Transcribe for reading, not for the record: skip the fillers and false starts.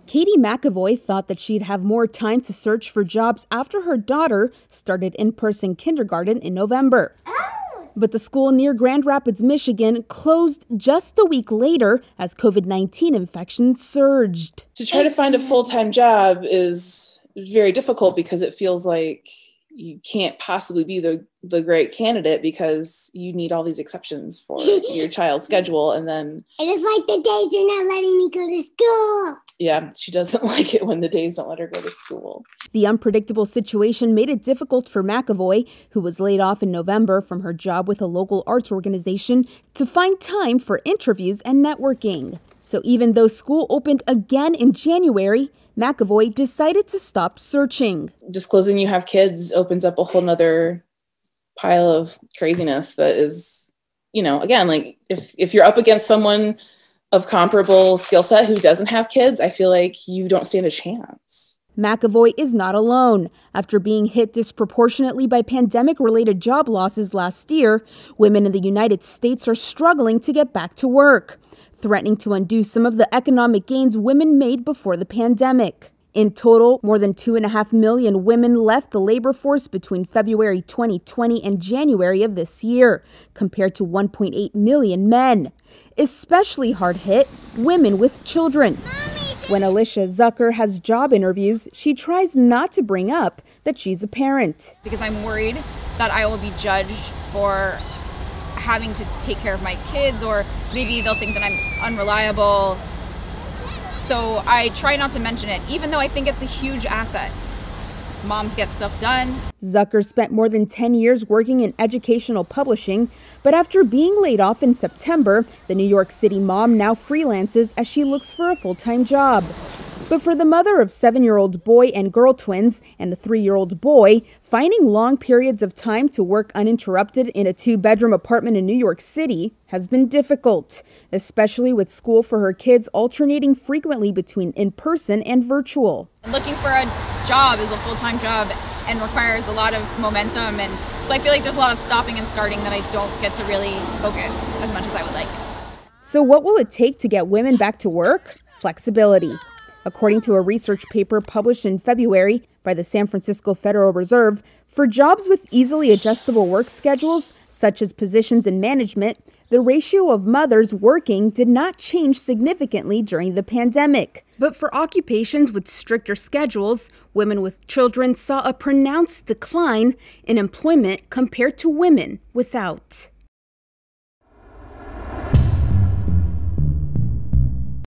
Katy McAvoy thought that she'd have more time to search for jobs after her daughter started in-person kindergarten in November. But the school near Grand Rapids, Michigan closed just a week later as COVID-19 infections surged. To try to find a full-time job is very difficult because it feels like you can't possibly be the great candidate because you need all these exceptions for your child's schedule. And then it is like the days you're not letting me go to school. Yeah, she doesn't like it when the days don't let her go to school. The unpredictable situation made it difficult for McAvoy, who was laid off in November from her job with a local arts organization, to find time for interviews and networking. So even though school opened again in January, McAvoy decided to stop searching. Disclosing you have kids opens up a whole nother pile of craziness that is, again, like if you're up against someone of comparable skill set who doesn't have kids, I feel like you don't stand a chance. McAvoy is not alone. After being hit disproportionately by pandemic-related job losses last year, women in the United States are struggling to get back to work, threatening to undo some of the economic gains women made before the pandemic. In total, more than 2.5 million women left the labor force between February 2020 and January of this year, compared to 1.8 million men. Especially hard hit, women with children. When Alicia Zucker has job interviews, she tries not to bring up that she's a parent. Because I'm worried that I will be judged for having to take care of my kids, or maybe they'll think that I'm unreliable. So I try not to mention it, even though I think it's a huge asset. Moms get stuff done. Zucker spent more than 10 years working in educational publishing, but after being laid off in September, the New York City mom now freelances as she looks for a full-time job. But for the mother of 7-year-old boy and girl twins and a 3-year-old boy, finding long periods of time to work uninterrupted in a 2-bedroom apartment in New York City has been difficult, especially with school for her kids alternating frequently between in-person and virtual. Looking for a job is a full-time job and requires a lot of momentum, and so I feel like there's a lot of stopping and starting that I don't get to really focus as much as I would like. So what will it take to get women back to work? Flexibility. According to a research paper published in February by the San Francisco Federal Reserve, for jobs with easily adjustable work schedules, such as positions in management, the ratio of mothers working did not change significantly during the pandemic. But for occupations with stricter schedules, women with children saw a pronounced decline in employment compared to women without.